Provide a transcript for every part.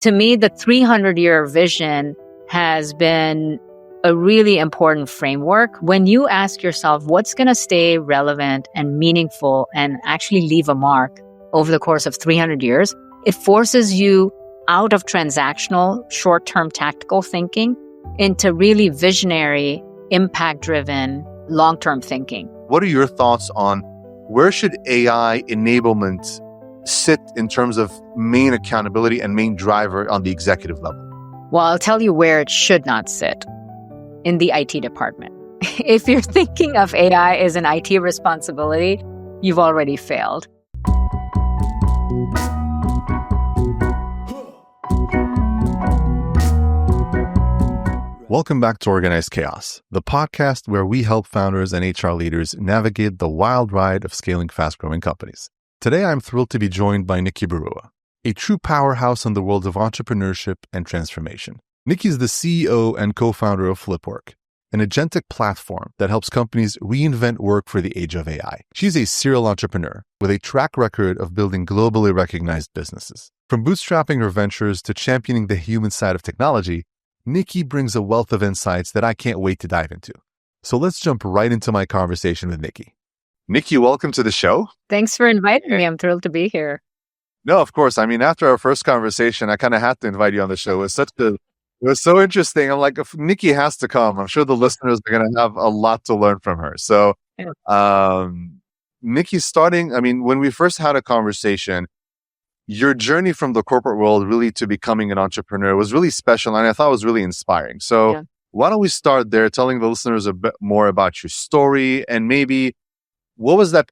To me, the 300-year vision has been a really important framework. When you ask yourself what's going to stay relevant and meaningful and actually leave a mark over the course of 300 years, it forces you out of transactional, short-term tactical thinking into really visionary, impact-driven, long-term thinking. What are your thoughts on where should AI enablement sit in terms of main accountability and main driver on the executive level? Well, I'll tell you where it should not sit: in the IT department. If you're thinking of AI as an IT responsibility, you've already failed. Welcome back to Organized Chaos, the podcast where we help founders and HR leaders navigate the wild ride of scaling fast-growing companies. Today, I'm thrilled to be joined by Nikki Barua, a true powerhouse in the world of entrepreneurship and transformation. Nikki is the CEO and co-founder of Flipwork, an agentic platform that helps companies reinvent work for the age of AI. She's a serial entrepreneur with a track record of building globally recognized businesses. From bootstrapping her ventures to championing the human side of technology, Nikki brings a wealth of insights that I can't wait to dive into. So let's jump right into my conversation with Nikki. Nikki, welcome to the show. Thanks for inviting me. I'm thrilled to be here. No, of course. I mean, after our first conversation, I kind of had to invite you on the show. It was so interesting. I'm like, if Nikki has to come, I'm sure the listeners are going to have a lot to learn from her. So, Nikki's starting, when we first had a conversation, your journey from the corporate world really to becoming an entrepreneur was really special, and I thought it was really inspiring. So why don't we start there, telling the listeners a bit more about your story, and maybe what was that,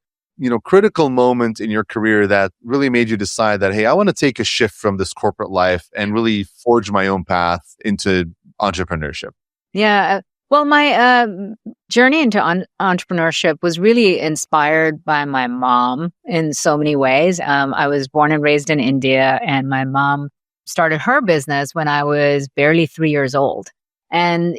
critical moment in your career that really made you decide that, hey, I want to take a shift from this corporate life and really forge my own path into entrepreneurship? Yeah. Well, my journey into entrepreneurship was really inspired by my mom in so many ways. I was born and raised in India, and my mom started her business when I was barely 3 years old. And,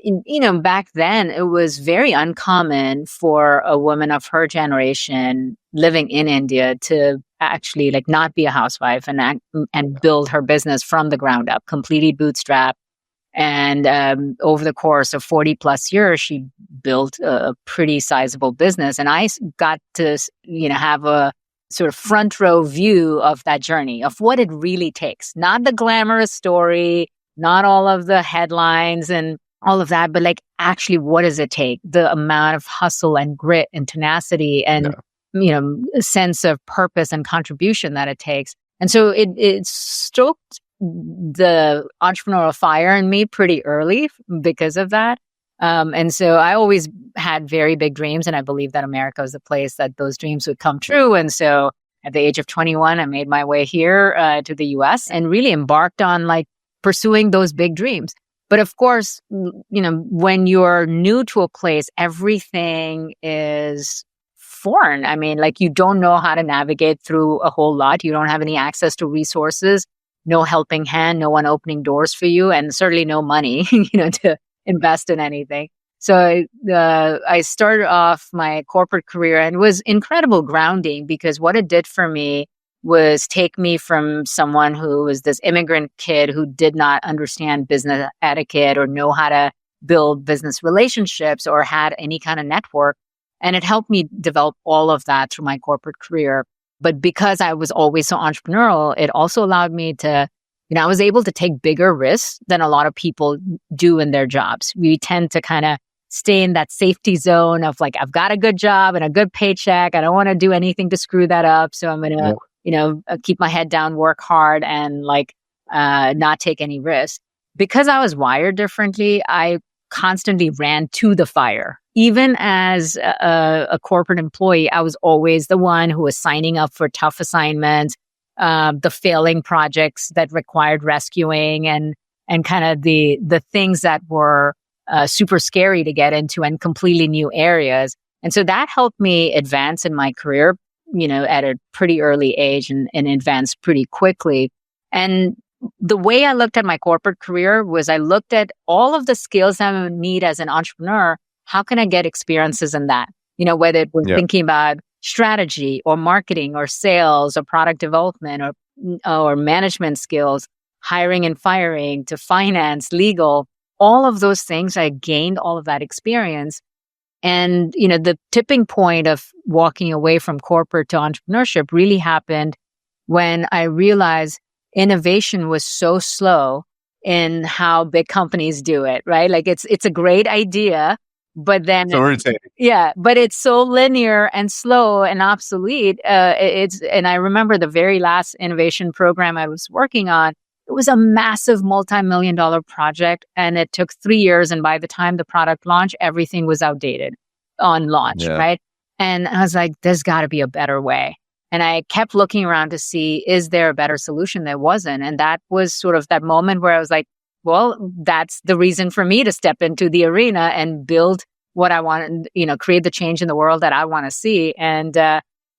back then it was very uncommon for a woman of her generation living in India to actually not be a housewife and build her business from the ground up, completely bootstrapped. And over the course of 40 plus years, she built a pretty sizable business. And I got to, have a sort of front row view of that journey, of what it really takes. Not the glamorous story, not all of the headlines and all of that, but actually, what does it take? The amount of hustle and grit and tenacity and, a sense of purpose and contribution that it takes. And so it stoked the entrepreneurial fire in me pretty early because of that. And so I always had very big dreams, and I believed that America was the place that those dreams would come true. And so at the age of 21, I made my way here to the US and really embarked on pursuing those big dreams. But of course, when you're new to a place, everything is foreign. You don't know how to navigate through a whole lot. You don't have any access to resources. No helping hand, no one opening doors for you, and certainly no money, to invest in anything. So I started off my corporate career, and it was incredible grounding, because what it did for me was take me from someone who was this immigrant kid who did not understand business etiquette or know how to build business relationships or had any kind of network. And it helped me develop all of that through my corporate career. But because I was always so entrepreneurial, it also allowed me to, I was able to take bigger risks than a lot of people do in their jobs. We tend to kind of stay in that safety zone of I've got a good job and a good paycheck. I don't want to do anything to screw that up. So I'm going to, keep my head down, work hard, and not take any risks. Because I was wired differently, I constantly ran to the fire. Even as a corporate employee, I was always the one who was signing up for tough assignments, the failing projects that required rescuing, and kind of the things that were super scary to get into and completely new areas. And so that helped me advance in my career, at a pretty early age and advance pretty quickly. And the way I looked at my corporate career was I looked at all of the skills I would need as an entrepreneur. How can I get experiences in that? Whether it was thinking about strategy or marketing or sales or product development or management skills, hiring and firing to finance, legal, all of those things. I gained all of that experience. And, the tipping point of walking away from corporate to entrepreneurship really happened when I realized innovation was so slow in how big companies do it, right? Like it's a great idea, but then So irritating. yeah, but it's so linear and slow and obsolete. And I remember the very last innovation program I was working on. It was a massive multi-million-dollar project, and it took 3 years. And by the time the product launched, everything was outdated on launch, Yeah. right? And I was like, there's got to be a better way. And I kept looking around to see, is there a better solution? There wasn't. And that was sort of that moment where I was like, well, that's the reason for me to step into the arena and build what I want, create the change in the world that I want to see. And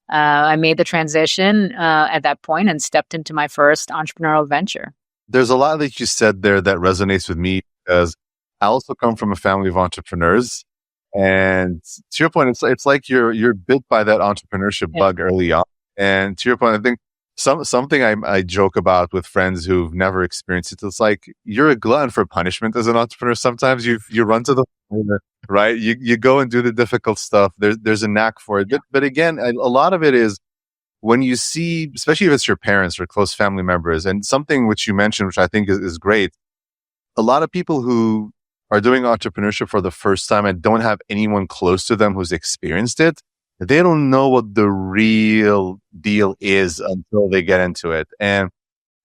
I made the transition at that point and stepped into my first entrepreneurial venture. There's a lot that you said there that resonates with me because I also come from a family of entrepreneurs. And to your point, it's like you're bit by that entrepreneurship bug early on. And to your point, I think something I joke about with friends who've never experienced it. It's like you're a glutton for punishment as an entrepreneur. Sometimes you run to the right. You go and do the difficult stuff. There's a knack for it. But again, a lot of it is when you see, especially if it's your parents or close family members, and something which you mentioned, which I think is great. A lot of people who are doing entrepreneurship for the first time and don't have anyone close to them who's experienced it, they don't know what the real deal is until they get into it. And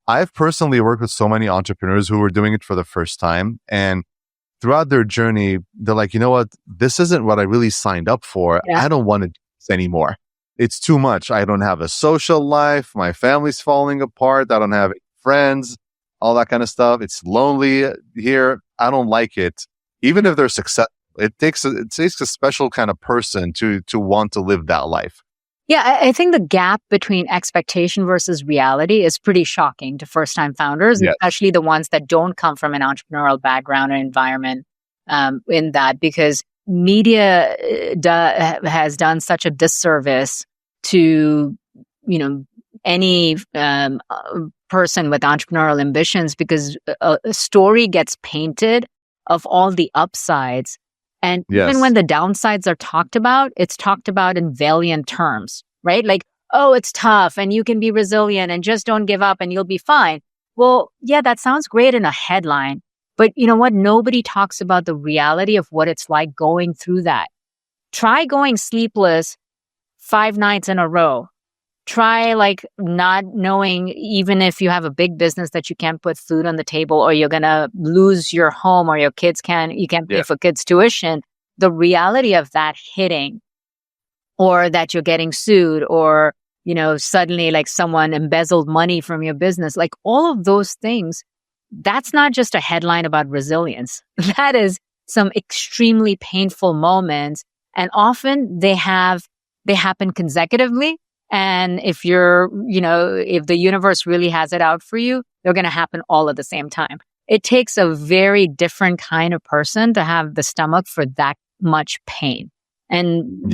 I've personally worked with so many entrepreneurs who were doing it for the first time. And throughout their journey, they're like, you know what? This isn't what I really signed up for. Yeah. I don't want to do this anymore. It's too much. I don't have a social life. My family's falling apart. I don't have friends, all that kind of stuff. It's lonely here. I don't like it. Even if they're successful, it takes a special kind of person to want to live that life. Yeah, I think the gap between expectation versus reality is pretty shocking to first-time founders, yes. Especially the ones that don't come from an entrepreneurial background or environment in that, because media has done such a disservice to, any person with entrepreneurial ambitions, because a story gets painted of all the upsides. And yes. Even when the downsides are talked about, it's talked about in valiant terms, right? Like, oh, it's tough and you can be resilient and just don't give up and you'll be fine. Well, yeah, that sounds great in a headline. But you know what? Nobody talks about the reality of what it's like going through that. Try going sleepless 5 nights in a row. Try not knowing, even if you have a big business, that you can't put food on the table or you're going to lose your home or you can't pay for kids' tuition. The reality of that hitting, or that you're getting sued, or, suddenly someone embezzled money from your business, all of those things, that's not just a headline about resilience. That is some extremely painful moments. And often they happen consecutively. And if if the universe really has it out for you, they're going to happen all at the same time. It takes a very different kind of person to have the stomach for that much pain. And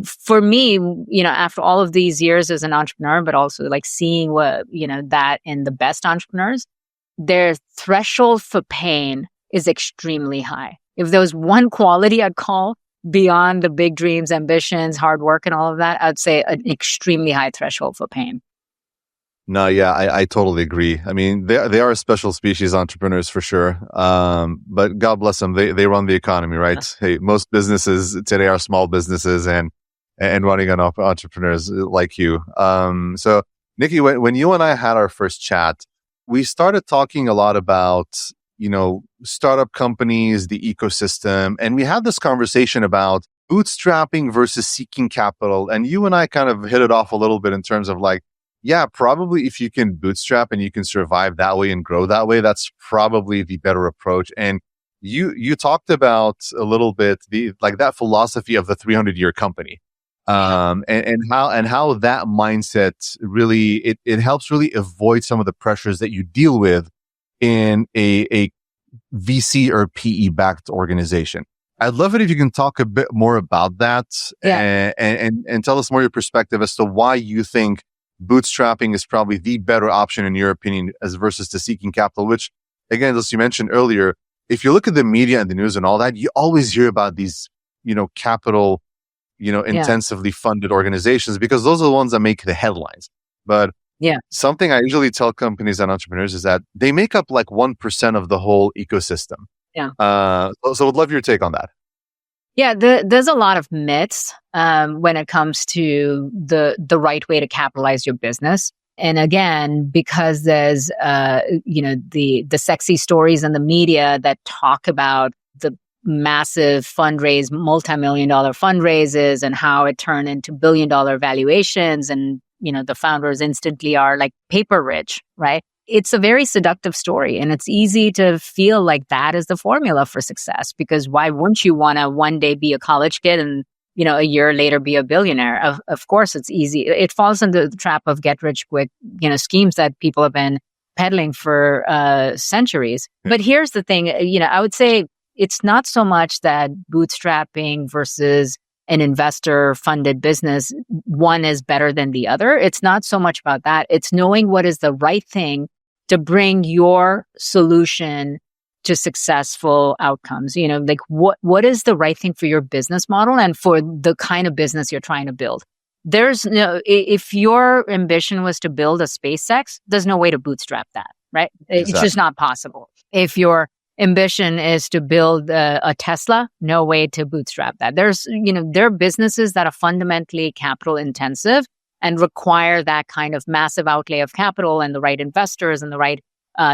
for me, after all of these years as an entrepreneur, but also seeing what, that in the best entrepreneurs, their threshold for pain is extremely high. If there was one quality I'd call beyond the big dreams, ambitions, hard work, and all of that, I'd say an extremely high threshold for pain. No, yeah, I totally agree. I mean, they are a special species, entrepreneurs, for sure. But God bless them. They run the economy, right? Yeah. Hey, most businesses today are small businesses and running on entrepreneurs like you. So Nikki, when you and I had our first chat, we started talking a lot about, startup companies, the ecosystem. And we had this conversation about bootstrapping versus seeking capital. And you and I kind of hit it off a little bit in terms of yeah, probably if you can bootstrap and you can survive that way and grow that way, that's probably the better approach. And you talked about a little bit that philosophy of the 300-year company, and how that mindset really it helps really avoid some of the pressures that you deal with in a VC or PE backed organization. I'd love it if you can talk a bit more about that and tell us more your perspective as to why you think bootstrapping is probably the better option in your opinion as versus to seeking capital, which again, as you mentioned earlier, if you look at the media and the news and all that, you always hear about these, capital, Yeah. intensively funded organizations because those are the ones that make the headlines. But Yeah. something I usually tell companies and entrepreneurs is that they make up like 1% of the whole ecosystem. Yeah. So would love your take on that. Yeah, there's a lot of myths when it comes to the right way to capitalize your business. And again, because there's the sexy stories in the media that talk about the massive multi-million-dollar fundraises and how it turned into billion-dollar valuations, and the founders instantly are like paper rich, right? It's a very seductive story, and it's easy to feel like that is the formula for success, because why wouldn't you want to one day be a college kid and a year later be a billionaire? Of course it's easy. It falls into the trap of get rich quick schemes that people have been peddling for centuries. But here's the thing, I would say it's not so much that bootstrapping versus an investor funded business, one is better than the other. It's not so much about that. It's knowing what is the right thing to bring your solution to successful outcomes. Like what is the right thing for your business model and for the kind of business you're trying to build. If your ambition was to build a SpaceX, there's no way to bootstrap that, right? Exactly. It's just not possible. If your ambition is to build a Tesla, no way to bootstrap that. There are businesses that are fundamentally capital intensive and require that kind of massive outlay of capital and the right investors and the right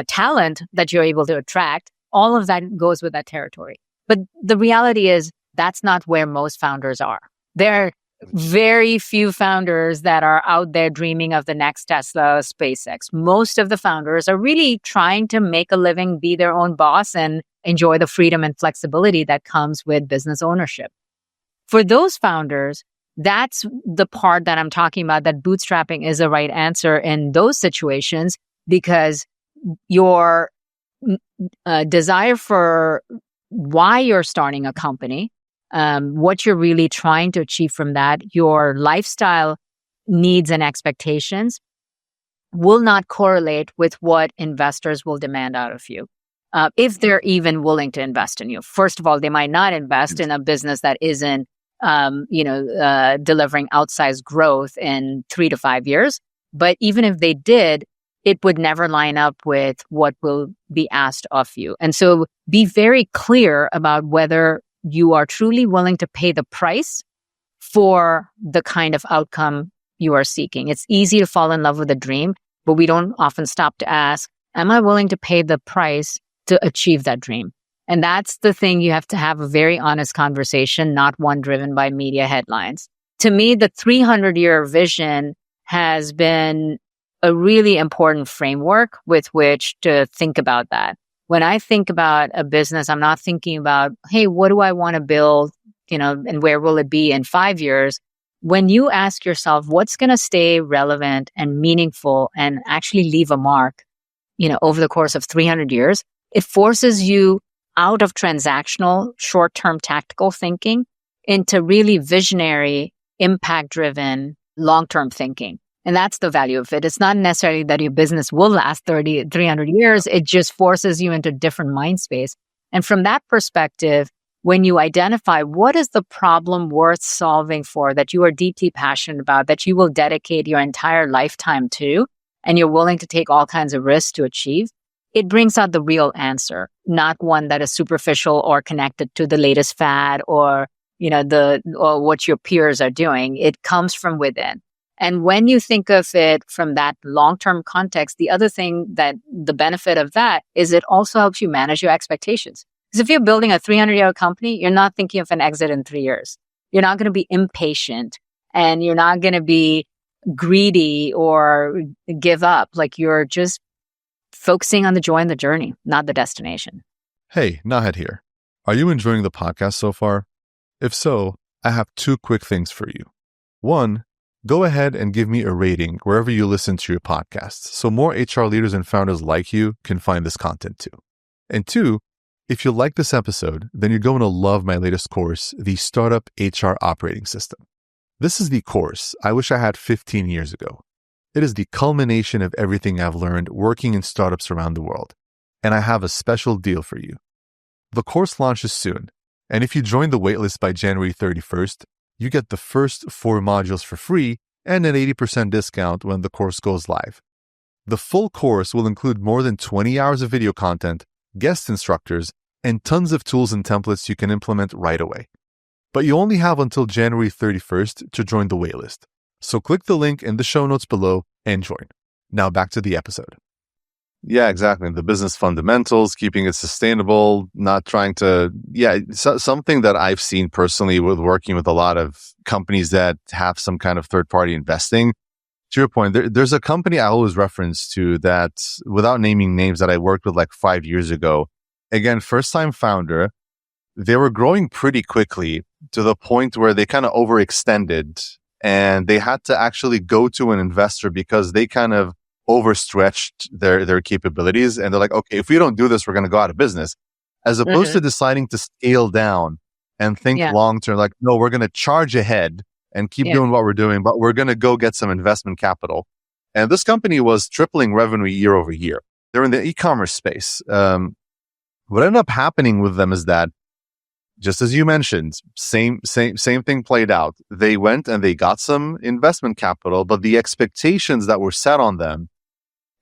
talent that you're able to attract. All of that goes with that territory. But the reality is that's not where most founders are. There are very few founders that are out there dreaming of the next Tesla, SpaceX. Most of the founders are really trying to make a living, be their own boss, and enjoy the freedom and flexibility that comes with business ownership. For those founders, that's the part that I'm talking about, that bootstrapping is the right answer in those situations, because your desire for why you're starting a company, what you're really trying to achieve from that, your lifestyle needs and expectations will not correlate with what investors will demand out of you. If they're even willing to invest in you. First of all, they might not invest in a business that isn't, delivering outsized growth in 3 to 5 years. But even if they did, it would never line up with what will be asked of you. And so be very clear about whether you are truly willing to pay the price for the kind of outcome you are seeking. It's easy to fall in love with a dream, but we don't often stop to ask, am I willing to pay the price to achieve that dream? And that's the thing, you have to have a very honest conversation, not one driven by media headlines. To me, the 300-year vision has been a really important framework with which to think about that. When I think about a business, I'm not thinking about, hey, what do I want to build, and where will it be in 5 years? When you ask yourself, what's going to stay relevant and meaningful and actually leave a mark, over the course of 300 years, it forces you out of transactional, short-term tactical thinking into really visionary, impact-driven, long-term thinking. And that's the value of it. It's not necessarily that your business will last 300 years. It just forces you into a different mind space. And from that perspective, when you identify what is the problem worth solving for, that you are deeply passionate about, that you will dedicate your entire lifetime to, and you're willing to take all kinds of risks to achieve, it brings out the real answer, not one that is superficial or connected to the latest fad or, or what your peers are doing. It comes from within. And when you think of it from that long-term context, the other thing that the benefit of that is it also helps you manage your expectations. Because if you're building a 300-year company, you're not thinking of an exit in 3 years. You're not going to be impatient and you're not going to be greedy or give up. Like, you're just focusing on the joy and the journey, not the destination. Hey, Nahed here. Are you enjoying the podcast so far? If so, I have 2 quick things for you. 1, go ahead and give me a rating wherever you listen to your podcasts so more HR leaders and founders like you can find this content too. And 2, if you like this episode, then you're going to love my latest course, the Startup HR Operating System. This is the course I wish I had 15 years ago. It is the culmination of everything I've learned working in startups around the world. And I have a special deal for you. The course launches soon, and if you join the waitlist by January 31st, you get the first 4 modules for free and an 80% discount when the course goes live. The full course will include more than 20 hours of video content, guest instructors, and tons of tools and templates you can implement right away. But you only have until January 31st to join the waitlist. So click the link in the show notes below and join. Now back to the episode. Yeah, exactly. The business fundamentals, keeping it sustainable, not trying to, something that I've seen personally with working with a lot of companies that have some kind of third-party investing. To your point, there's a company I always reference to that, without naming names, that I worked with like 5 years ago. Again, first-time founder. They were growing pretty quickly to the point where they kind of overextended and they had to actually go to an investor because they kind of overstretched their capabilities. And they're like, okay, if we don't do this, we're going to go out of business. As opposed to deciding to scale down and think long-term, like, no, we're going to charge ahead and keep doing what we're doing, but we're going to go get some investment capital. And this company was tripling revenue year over year. They're in the e-commerce space. What ended up happening with them is that, just as you mentioned, same thing played out. They went and they got some investment capital, but the expectations that were set on them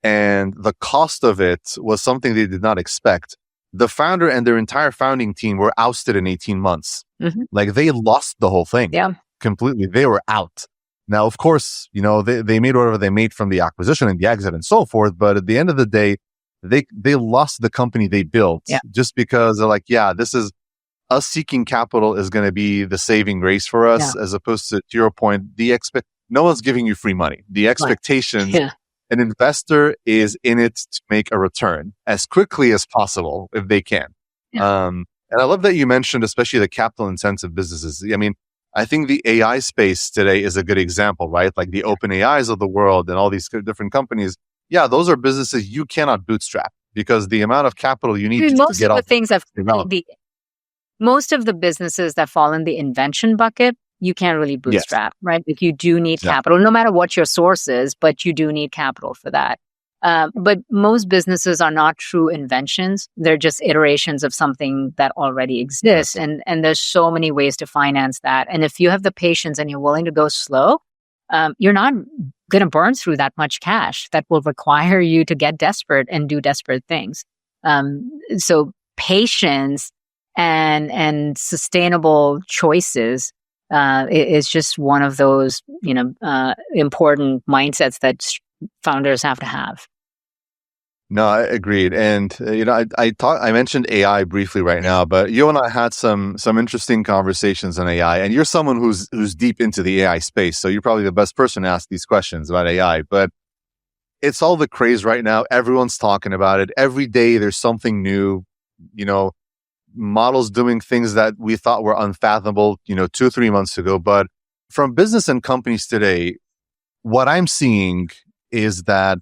and the cost of it was something they did not expect. The founder and their entire founding team were ousted in 18 months. Like they lost the whole thing completely. They were out. Now, of course, they made whatever they made from the acquisition and the exit and so forth. But at the end of the day, they lost the company they built just because they're like, this is us seeking capital is going to be the saving grace for us, as opposed to your point, no one's giving you free money. The expectations, an investor is in it to make a return as quickly as possible if they can. And I love that you mentioned, especially the capital intensive businesses. I mean, I think the AI space today is a good example, right? Like the open AIs of the world and all these different companies. Yeah, those are businesses you cannot bootstrap because the amount of capital you need to get off most of the businesses that fall in the invention bucket, you can't really bootstrap, right? Like you do need capital, no matter what your source is, but you do need capital for that. But most businesses are not true inventions. They're just iterations of something that already exists. And there's so many ways to finance that. And if you have the patience and you're willing to go slow, you're not going to burn through that much cash that will require you to get desperate and do desperate things. So patience and sustainable choices is just one of those, important mindsets that founders have to have. No, I agreed. And, I mentioned AI briefly right now, but you and I had some interesting conversations on AI, and you're someone who's deep into the AI space. So you're probably the best person to ask these questions about AI, but it's all the craze right now. Everyone's talking about it. Every day there's something new, models doing things that we thought were unfathomable, 2-3 months ago. But from business and companies today, what I'm seeing is that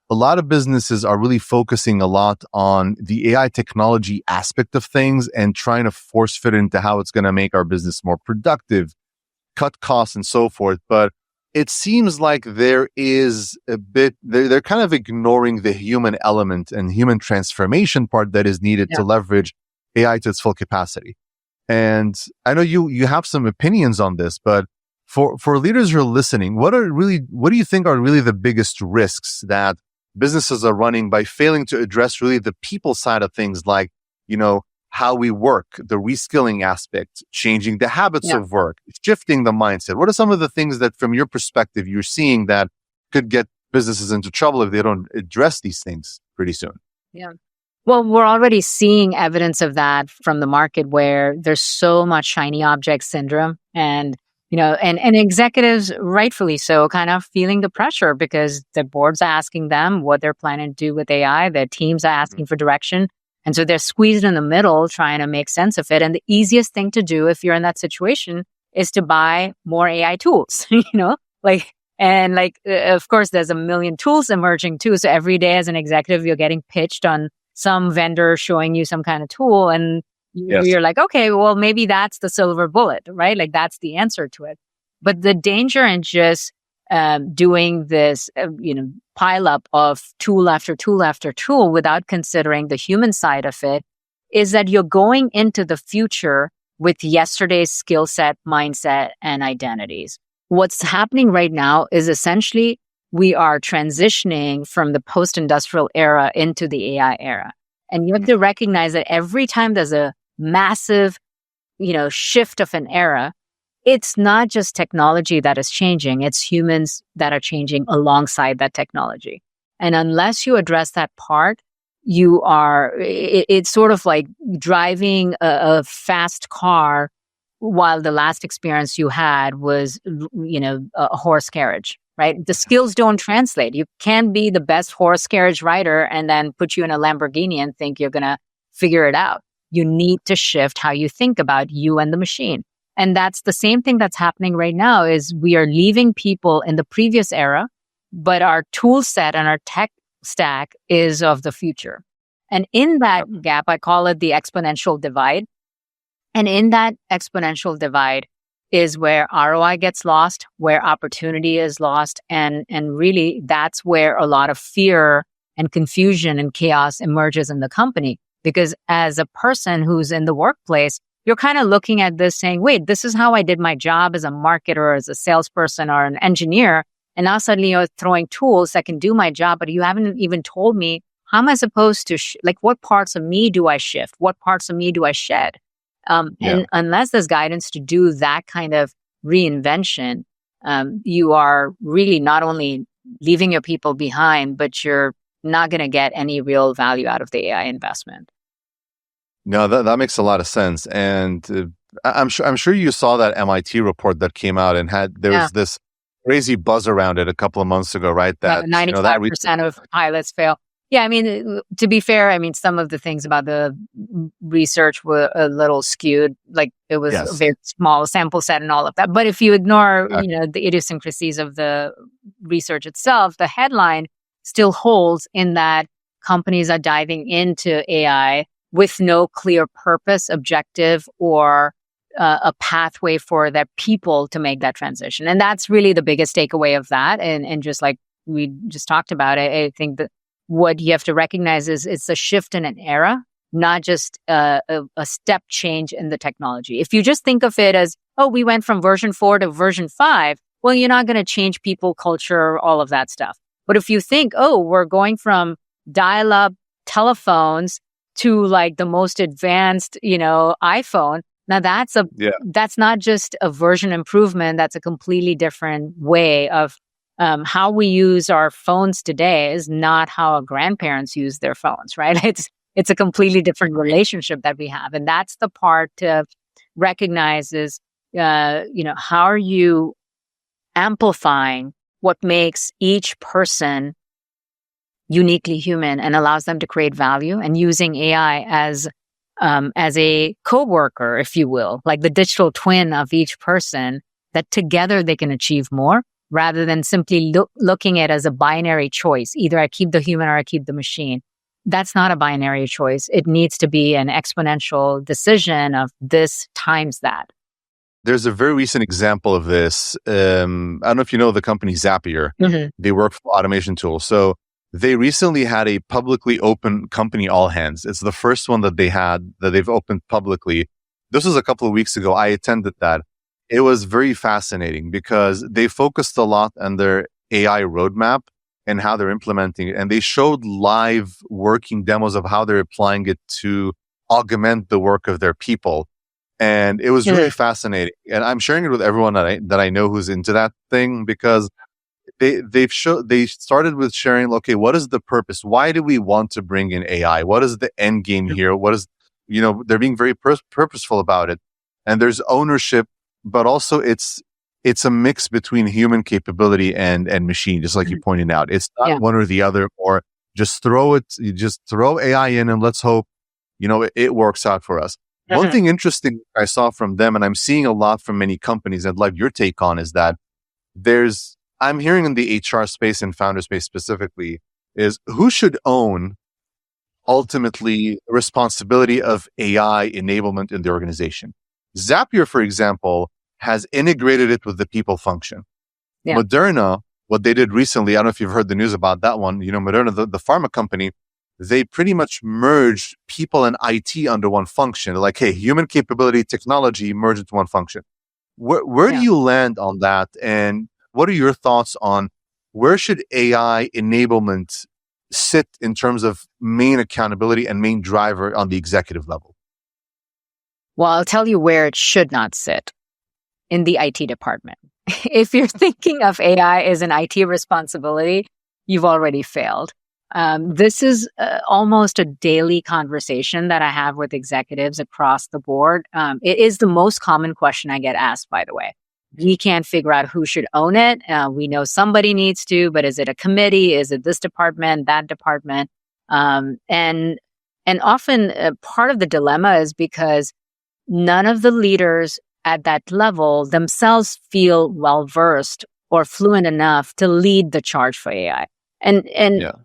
a lot of businesses are really focusing a lot on the AI technology aspect of things and trying to force fit into how it's going to make our business more productive, cut costs and so forth. But it seems like there is they're kind of ignoring the human element and human transformation part that is needed to leverage AI to its full capacity. And I know you have some opinions on this, but for leaders who are listening, what do you think are really the biggest risks that businesses are running by failing to address really the people side of things, like, how we work, the reskilling aspect, changing the habits of work, shifting the mindset? What are some of the things that from your perspective you're seeing that could get businesses into trouble if they don't address these things pretty soon? Yeah. Well, we're already seeing evidence of that from the market where there's so much shiny object syndrome and executives, rightfully so, kind of feeling the pressure because the boards are asking them what they're planning to do with AI. Their teams are asking for direction. And so they're squeezed in the middle trying to make sense of it. And the easiest thing to do if you're in that situation is to buy more AI tools, of course, there's a million tools emerging too. So every day as an executive, you're getting pitched on some vendor showing you some kind of tool and you're like, okay, well, maybe that's the silver bullet, right? Like that's the answer to it. But the danger in just doing this, pile up of tool after tool after tool without considering the human side of it, is that you're going into the future with yesterday's skill set, mindset, and identities. What's happening right now is essentially we are transitioning from the post-industrial era into the AI era. And you have to recognize that every time there's a massive, shift of an era, it's not just technology that is changing, it's humans that are changing alongside that technology. And unless you address that part, it's sort of like driving a fast car while the last experience you had was, a horse carriage, right? The skills don't translate. You can't be the best horse carriage rider and then put you in a Lamborghini and think you're going to figure it out. You need to shift how you think about you and the machine. And that's the same thing that's happening right now is we are leaving people in the previous era, but our tool set and our tech stack is of the future. And in that gap, I call it the exponential divide. And in that exponential divide is where ROI gets lost, where opportunity is lost. And really that's where a lot of fear and confusion and chaos emerges in the company. Because as a person who's in the workplace, you're kind of looking at this saying, wait, this is how I did my job as a marketer, as a salesperson or an engineer. And now suddenly you're throwing tools that can do my job, but you haven't even told me how am I supposed to, what parts of me do I shift? What parts of me do I shed? And unless there's guidance to do that kind of reinvention, you are really not only leaving your people behind, but you're not going to get any real value out of the AI investment. No, that makes a lot of sense. And I'm sure you saw that MIT report that came out and was this crazy buzz around it a couple of months ago, right? That 95% of pilots fail. Yeah, I mean, to be fair, some of the things about the research were a little skewed. Like it was a very small sample set and all of that. But if you ignore, the idiosyncrasies of the research itself, the headline still holds in that companies are diving into AI with no clear purpose, objective, or a pathway for their people to make that transition. And that's really the biggest takeaway of that. And just like we just talked about, I think that what you have to recognize is it's a shift in an era, not just a step change in the technology. If you just think of it as, we went from version 4 to version 5, well, you're not going to change people, culture, all of that stuff. But if you think, we're going from dial-up telephones to like the most advanced, iPhone. Now that's not just a version improvement. That's a completely different way of how we use our phones today is not how our grandparents use their phones, right? It's a completely different relationship that we have. And that's the part to recognize is, how are you amplifying what makes each person uniquely human and allows them to create value, and using AI as a coworker, if you will, like the digital twin of each person, that together they can achieve more rather than simply looking at it as a binary choice. Either I keep the human or I keep the machine. That's not a binary choice. It needs to be an exponential decision of this times that. There's a very recent example of this. I don't know if you know the company Zapier. Mm-hmm. They work for automation tools. So they recently had a publicly open company all hands. It's the first one that they've opened publicly. This was a couple of weeks ago. I attended that. It was very fascinating because they focused a lot on their AI roadmap and how they're implementing it. And they showed live working demos of how they're applying it to augment the work of their people. And it was really fascinating. And I'm sharing it with everyone that I know who's into that thing, because they started with sharing, okay, what is the purpose? Why do we want to bring in AI? What is the end game here? What is, they're being very purposeful about it. And there's ownership, but also it's a mix between human capability and machine, just like you pointed out. It's not one or the other, or just throw AI in and let's hope, it works out for us. One thing interesting I saw from them, and I'm seeing a lot from many companies, I'd like your take on, is that I'm hearing in the HR space and founder space specifically, is who should own ultimately the responsibility of AI enablement in the organization. Zapier, for example, has integrated it with the people function. Yeah. Moderna, what they did recently, I don't know if you've heard the news about that one, Moderna, the pharma company, they pretty much merged people and IT under one function. Like, hey, human capability, technology merged into one function. Where do Yeah. you land on that? And what are your thoughts on where should AI enablement sit in terms of main accountability and main driver on the executive level? Well, I'll tell you where it should not sit, in the IT department. If you're thinking of AI as an IT responsibility, you've already failed. This is almost a daily conversation that I have with executives across the board. It is the most common question I get asked, by the way. We can't figure out who should own it. We know somebody needs to, but is it a committee? Is it this department, that department? And often part of the dilemma is because none of the leaders at that level themselves feel well versed or fluent enough to lead the charge for AI. And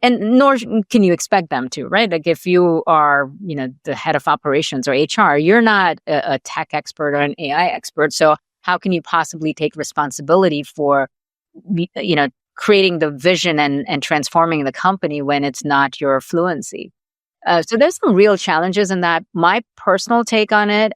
nor can you expect them to, right? Like if you are, the head of operations or HR, you're not a tech expert or an AI expert. So how can you possibly take responsibility for, creating the vision and transforming the company when it's not your fluency? So there's some real challenges in that. My personal take on it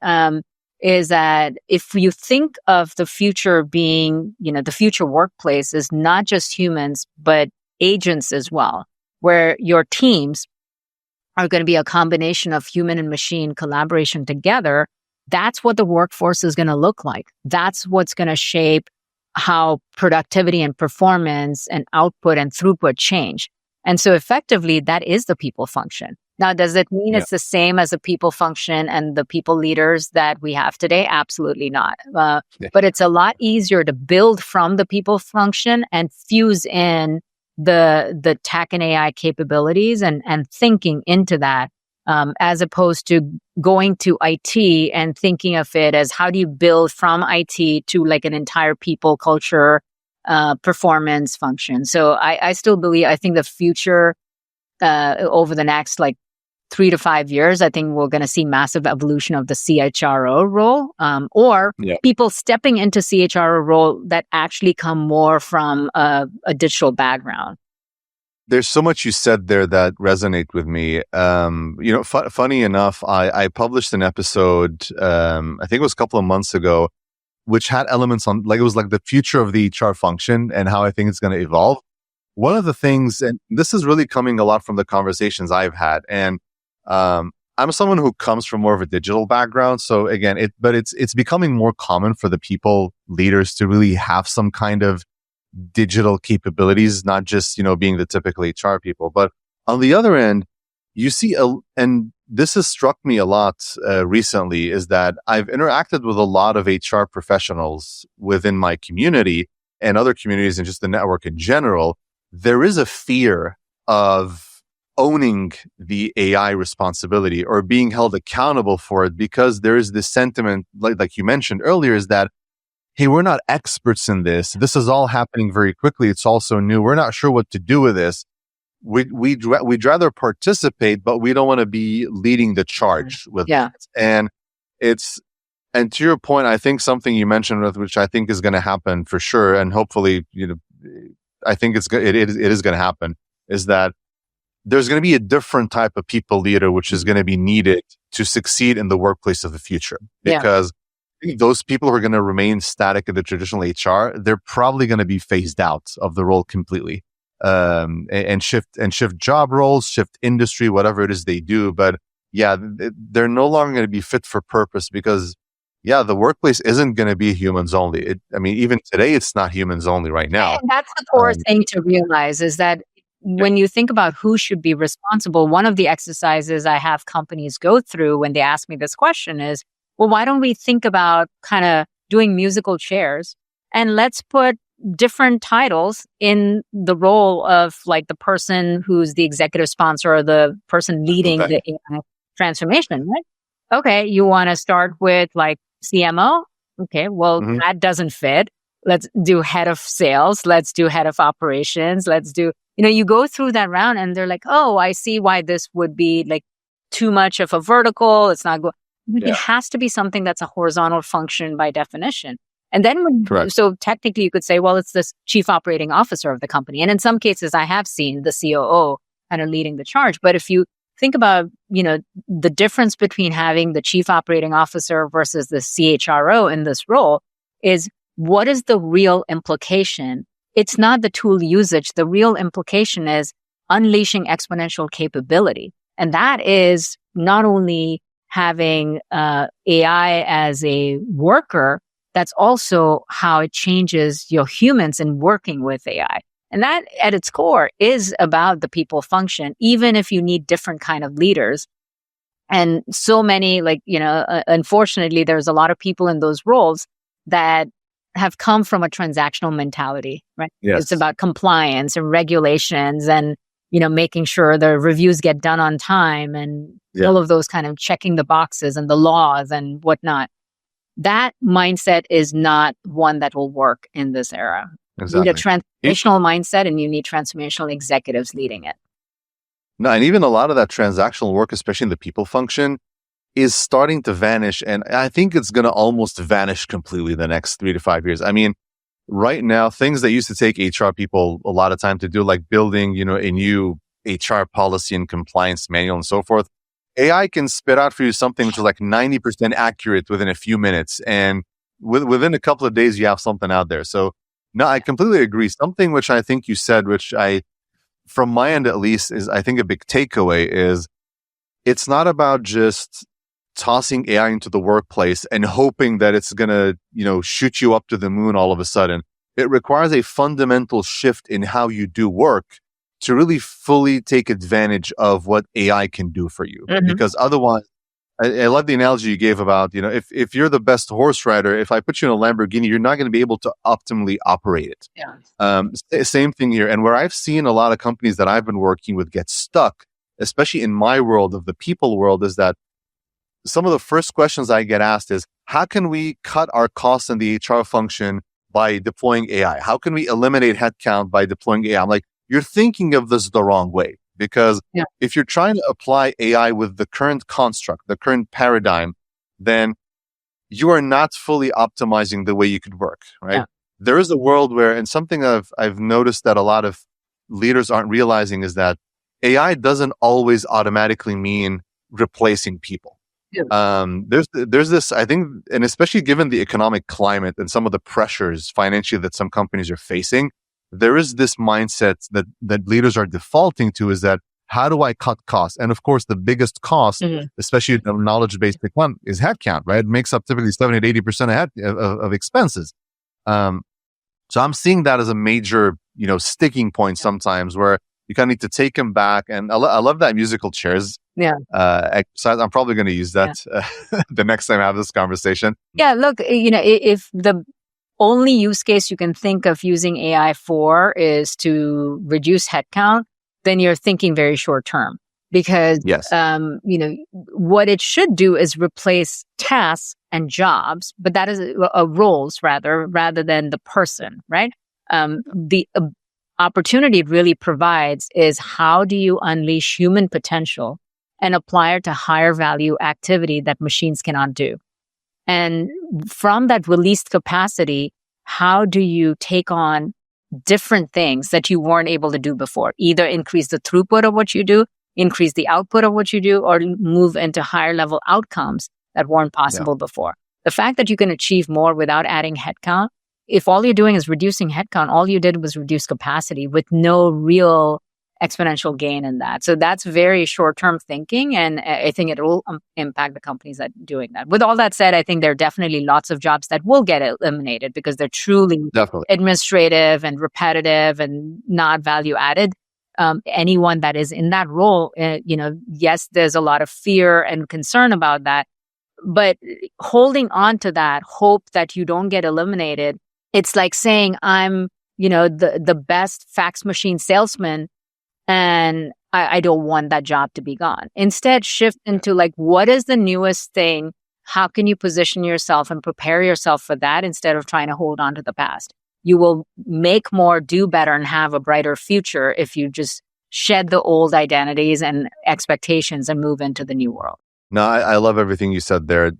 is that if you think of the future being, the future workplace is not just humans, but agents as well, where your teams are going to be a combination of human and machine collaboration together. That's what the workforce is going to look like. That's what's going to shape how productivity and performance and output and throughput change. And so effectively, that is the people function. Now, does it mean it's the same as a people function and the people leaders that we have today? Absolutely not. But it's a lot easier to build from the people function and fuse in the tech and AI capabilities and thinking into that, as opposed to going to IT and thinking of it as how do you build from IT to like an entire people culture, performance function. So I still believe, I think the future over the next 3 to 5 years, I think we're going to see massive evolution of the CHRO role, or people stepping into CHRO role that actually come more from a digital background. There's so much you said there that resonate with me. Funny enough, I published an episode, I think it was a couple of months ago, which had elements on, it was like the future of the HR function and how I think it's going to evolve. One of the things, and this is really coming a lot from the conversations I've had, and I'm someone who comes from more of a digital background. So again, it's becoming more common for the people leaders to really have some kind of digital capabilities, not just, being the typical HR people. But on the other end, you see, and this has struck me a lot recently, is that I've interacted with a lot of HR professionals within my community and other communities and just the network in general. There is a fear of owning the AI responsibility or being held accountable for it, because there is this sentiment, like you mentioned earlier, is that, hey, we're not experts in this. This is all happening very quickly. It's also new. We're not sure what to do with this. We'd rather participate, but we don't want to be leading the charge with it. And to your point, I think something you mentioned, which I think is going to happen for sure, and hopefully, I think it is going to happen, is that there's going to be a different type of people leader, which is going to be needed to succeed in the workplace of the future. Because those people who are going to remain static in the traditional HR, they're probably going to be phased out of the role completely, and shift job roles, shift industry, whatever it is they do. But they're no longer going to be fit for purpose, because the workplace isn't going to be humans only. Even today, it's not humans only right now. And that's the core thing to realize, is that when you think about who should be responsible, one of the exercises I have companies go through when they ask me this question is, well, why don't we think about kind of doing musical chairs, and let's put different titles in the role of the person who's the executive sponsor or the person leading the AI transformation, right? Okay, you want to start with CMO? Okay, well, that doesn't fit. Let's do head of sales. Let's do head of operations. Let's do, you go through that round and they're like, oh, I see why this would be too much of a vertical. It's not good. It has to be something that's a horizontal function by definition. And then, Correct. so technically you could say, well, it's this chief operating officer of the company. And in some cases, I have seen the COO kind of leading the charge. But if you think about, the difference between having the chief operating officer versus the CHRO in this role is, what is the real implication? It's not the tool usage. The real implication is unleashing exponential capability. And that is not only having AI as a worker, that's also how it changes your humans in working with AI. And that at its core is about the people function, even if you need different kind of leaders. And so many, unfortunately, there's a lot of people in those roles that have come from a transactional mentality, right? Yes. It's about compliance and regulations and, making sure the reviews get done on time and all of those kind of checking the boxes and the laws and whatnot. That mindset is not one that will work in this era. Exactly. You need a transformational mindset, and you need transformational executives leading it. No, and even a lot of that transactional work, especially in the people function, is starting to vanish. And I think it's going to almost vanish completely the next 3 to 5 years. I mean, right now, things that used to take HR people a lot of time to do, like building, a new HR policy and compliance manual and so forth, AI can spit out for you something which is like 90% accurate within a few minutes. And within a couple of days, you have something out there. So no, I completely agree. Something which I think you said, which from my end at least, is I think a big takeaway is, it's not about just tossing AI into the workplace and hoping that it's going to, shoot you up to the moon all of a sudden. It requires a fundamental shift in how you do work to really fully take advantage of what AI can do for you. Mm-hmm. Because otherwise, I love the analogy you gave about, if you're the best horse rider, if I put you in a Lamborghini, you're not going to be able to optimally operate it. Yeah. Same thing here. And where I've seen a lot of companies that I've been working with get stuck, especially in my world of the people world, is that some of the first questions I get asked is, how can we cut our costs in the HR function by deploying AI? How can we eliminate headcount by deploying AI? I'm like, you're thinking of this the wrong way. Because if you're trying to apply AI with the current construct, the current paradigm, then you are not fully optimizing the way you could work, right? Yeah. There is a world where, and something I've noticed that a lot of leaders aren't realizing, is that AI doesn't always automatically mean replacing people. Yeah. There's this, I think, and especially given the economic climate and some of the pressures financially that some companies are facing, there is this mindset that leaders are defaulting to, is that, how do I cut costs? And of course, the biggest cost, especially in a knowledge-based economy, is headcount, right? It makes up typically 70 to 80% of expenses. So I'm seeing that as a major, sticking point sometimes, where you kind of need to take them back. And I love that musical chairs exercise. I'm probably going to use that the next time I have this conversation. Yeah, look, if the only use case you can think of using AI for is to reduce headcount, then you're thinking very short term. Because, what it should do is replace tasks and jobs, but that is roles rather than the person, right? The opportunity it really provides is, how do you unleash human potential and apply it to higher value activity that machines cannot do? And from that released capacity, how do you take on different things that you weren't able to do before? Either increase the throughput of what you do, increase the output of what you do, or move into higher level outcomes that weren't possible before. The fact that you can achieve more without adding headcount, if all you're doing is reducing headcount, all you did was reduce capacity with no real exponential gain in that. So that's very short-term thinking, and I think it will impact the companies that are doing that. With all that said, I think there are definitely lots of jobs that will get eliminated because they're truly administrative and repetitive and not value-added. Anyone that is in that role, yes, there's a lot of fear and concern about that, but holding on to that hope that you don't get eliminated, it's like saying, I'm, the best fax machine salesman, and I don't want that job to be gone. Instead, shift into what is the newest thing? How can you position yourself and prepare yourself for that instead of trying to hold on to the past? You will make more, do better, and have a brighter future if you just shed the old identities and expectations and move into the new world. No, I love everything you said there.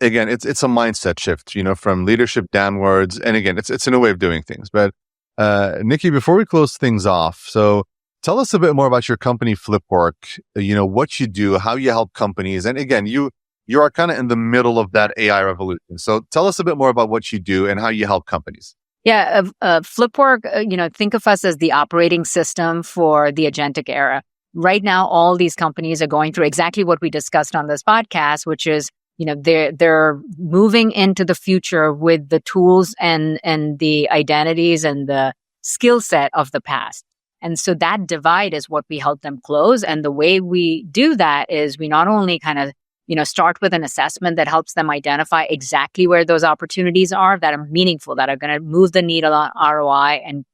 again, it's a mindset shift, from leadership downwards. And again, it's a new way of doing things. But Nikki, before we close things off, so tell us a bit more about your company, Flipwork. What you do, how you help companies, and again, you are kind of in the middle of that AI revolution. So tell us a bit more about what you do and how you help companies. Yeah, Flipwork, think of us as the operating system for the agentic era. Right now, all these companies are going through exactly what we discussed on this podcast, which is, they're moving into the future with the tools and the identities and the skill set of the past. And so that divide is what we help them close. And the way we do that is we not only kind of start with an assessment that helps them identify exactly where those opportunities are that are meaningful, that are going to move the needle on ROI and,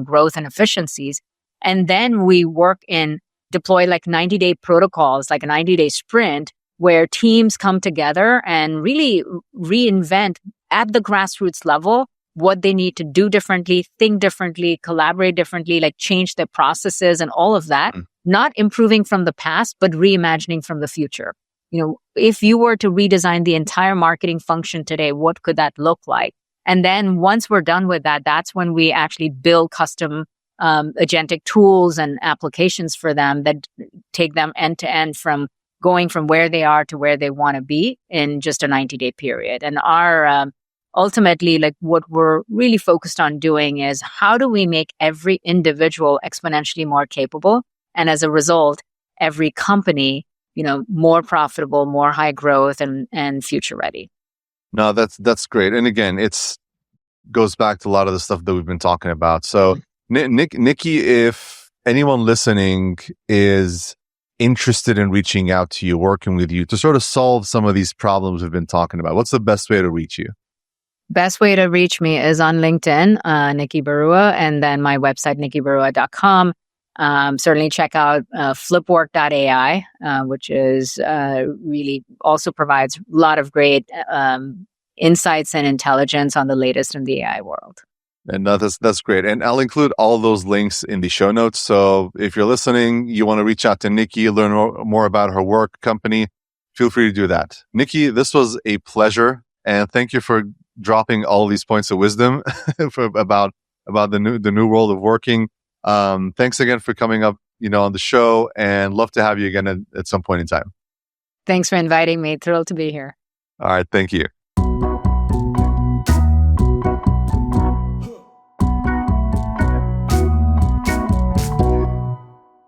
growth and efficiencies. And then we work in deploy like 90-day protocols, like a 90-day sprint, where teams come together and really reinvent at the grassroots level what they need to do differently, think differently, collaborate differently, like change their processes and all of that, not improving from the past, but reimagining from the future. If you were to redesign the entire marketing function today, what could that look like? And then once we're done with that, that's when we actually build custom agentic tools and applications for them that take them end to end from going from where they are to where they want to be in just a 90-day period. And our ultimately, like what we're really focused on doing is how do we make every individual exponentially more capable? And as a result, every company more profitable, more high growth, and future ready. No, that's great. And again, it's goes back to a lot of the stuff that we've been talking about. So, Nikki, if anyone listening is interested in reaching out to you, working with you to sort of solve some of these problems we've been talking about, what's the best way to reach you? Best way to reach me is on LinkedIn, Nikki Barua, and then my website, nikkibarua.com. Certainly check out flipwork.ai, which is really also provides a lot of great insights and intelligence on the latest in the AI world. And that's great. And I'll include all those links in the show notes. So if you're listening, you want to reach out to Nikki, learn more about her work, company, feel free to do that. Nikki, this was a pleasure. And thank you for dropping all these points of wisdom about the new world of working. Thanks again for coming up, on the show, and love to have you again at some point in time. Thanks for inviting me. Thrilled to be here. All right. Thank you.